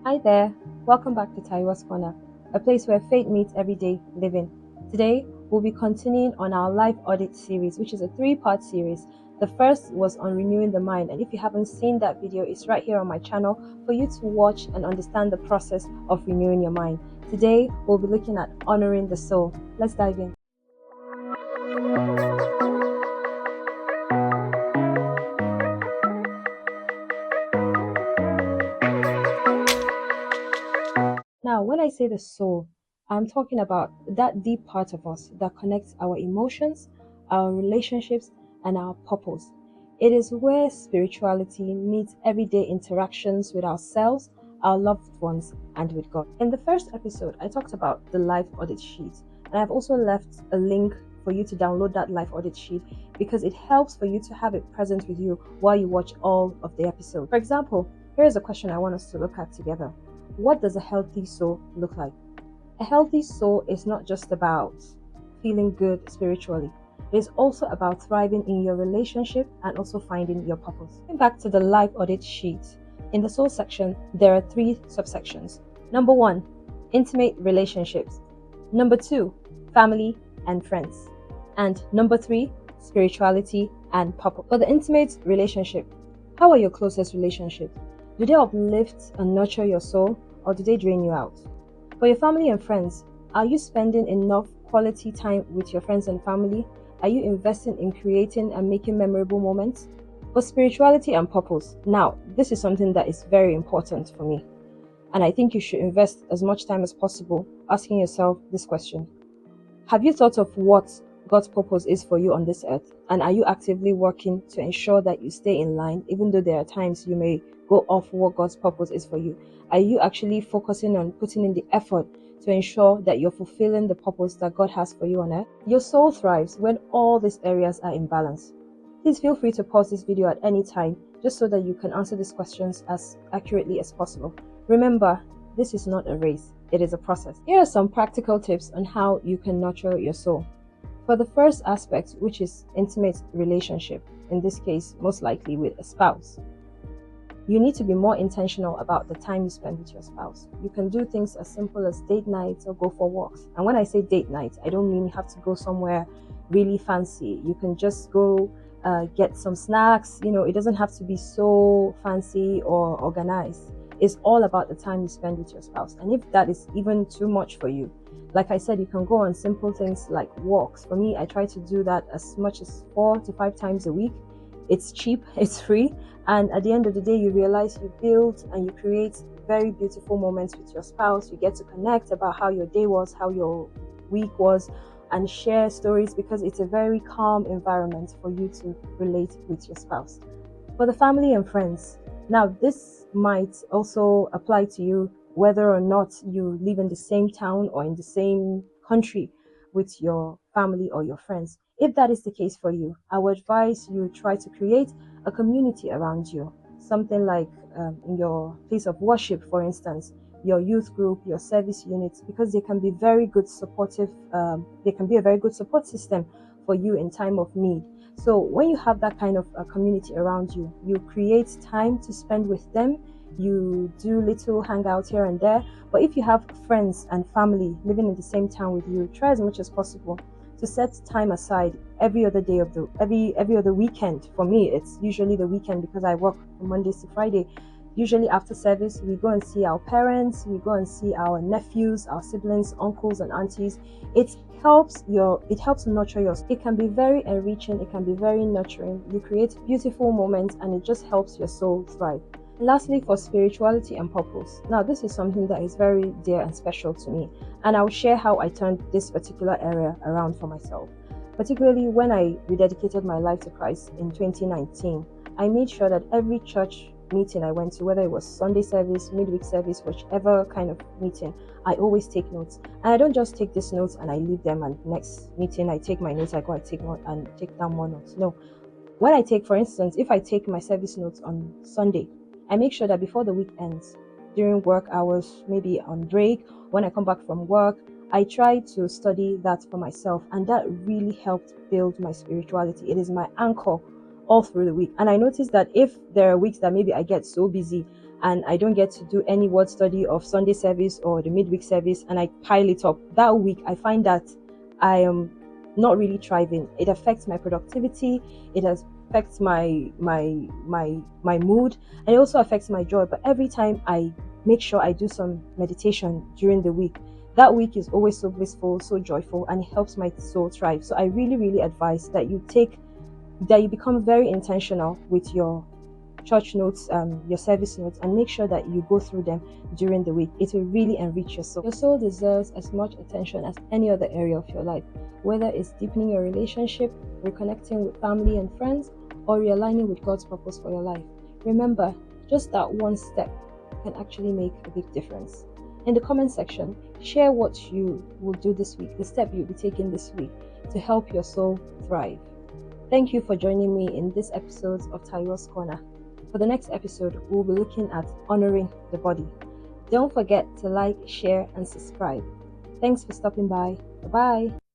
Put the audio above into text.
Hi there, welcome back to Taiwa's Corner, a place where faith meets everyday living. Today, we'll be continuing on our Life Audit series, which is a three-part series. The first was on renewing the mind, and if you haven't seen that video, it's right here on my channel for you to watch and understand the process of renewing your mind. Today, we'll be looking at honoring the soul. Let's dive in. Now, when I say the soul, I'm talking about that deep part of us that connects our emotions, our relationships, and our purpose. It is where spirituality meets everyday interactions with ourselves, our loved ones, and with God. In the first episode, I talked about the Life Audit Sheet, and I've also left a link for you to download that Life Audit Sheet because it helps for you to have it present with you while you watch all of the episodes. For example, here is a question I want us to look at together. What does a healthy soul look like? A healthy soul is not just about feeling good spiritually. It is also about thriving in your relationship and also finding your purpose. Going back to the Life Audit Sheet, in the soul section, there are 3 subsections. Number 1, intimate relationships. Number 2, family and friends. And number 3, spirituality and purpose. For the intimate relationship, how are your closest relationships? Do they uplift and nurture your soul, or do they drain you out? For your family and friends, are you spending enough quality time with your friends and family? Are you investing in creating and making memorable moments? For spirituality and purpose, now, this is something that is very important for me. And I think you should invest as much time as possible asking yourself this question. Have you thought of what God's purpose is for you on this earth? And are you actively working to ensure that you stay in line, even though there are times you may go off what God's purpose is for you? Are you actually focusing on putting in the effort to ensure that you're fulfilling the purpose that God has for you on earth? Your soul thrives when all these areas are in balance. Please feel free to pause this video at any time just so that you can answer these questions as accurately as possible. Remember, this is not a race, it is a process. Here are some practical tips on how you can nurture your soul. For the first aspect, which is intimate relationship, in this case, most likely with a spouse, you need to be more intentional about the time you spend with your spouse. You can do things as simple as date nights or go for walks. And when I say date night, I don't mean you have to go somewhere really fancy. You can just go get some snacks. It doesn't have to be so fancy or organized. It's all about the time you spend with your spouse. And if that is even too much for you, like I said, you can go on simple things like walks. For me, I try to do that as much as 4 to 5 times a week. It's cheap, it's free, and at the end of the day, you realize you build and you create very beautiful moments with your spouse. You get to connect about how your day was, how your week was, and share stories because it's a very calm environment for you to relate with your spouse. For the family and friends, now this might also apply to you whether or not you live in the same town or in the same country with your family or your friends. If that is the case for you, I would advise you try to create a community around you. Something like in your place of worship, for instance, your youth group, your service units, because they can be very good supportive. They can be a very good support system for you in time of need. So when you have that kind of community around you, you create time to spend with them. You do little hangouts here and there. But if you have friends and family living in the same town with you, try as much as possible to set time aside every other day of every other weekend. For me, it's usually the weekend because I work from Mondays to Friday. Usually after service, we go and see our parents, we go and see our nephews, our siblings, uncles and aunties. It helps nurture yours. It can be very enriching, it can be very nurturing. You create beautiful moments and it just helps your soul thrive. Lastly, for spirituality and purpose. Now, this is something that is very dear and special to me, and I'll share how I turned this particular area around for myself. Particularly when I rededicated my life to Christ in 2019, I made sure that every church meeting I went to, whether it was Sunday service, midweek service, whichever kind of meeting, I always take notes. And I don't just take these notes and I leave them, and next meeting I take my notes, I go and take down more notes. No. When I take, for instance, if I take my service notes on Sunday, I make sure that before the week ends, during work hours, maybe on break, when I come back from work, I try to study that for myself, and that really helped build my spirituality. It is my anchor all through the week. And I noticed that if there are weeks that maybe I get so busy, and I don't get to do any word study of Sunday service or the midweek service, and I pile it up that week, I find that I am not really thriving. It affects my productivity, it affects my mood, and it also affects my joy. But every time I make sure I do some meditation during the week, that week is always so blissful, so joyful, and it helps my soul thrive. So I really, really advise that you become very intentional with your church notes, your service notes, and make sure that you go through them during the week. It will really enrich your soul. Your soul deserves as much attention as any other area of your life, whether it's deepening your relationship, reconnecting with family and friends, or realigning with God's purpose for your life. Remember, just that one step can actually make a big difference. In the comment section, share what you will do this week, the step you'll be taking this week to help your soul thrive. Thank you for joining me in this episode of Taiwo's Corner. For the next episode, we'll be looking at honoring the body. Don't forget to like, share, and subscribe. Thanks for stopping by. Bye-bye.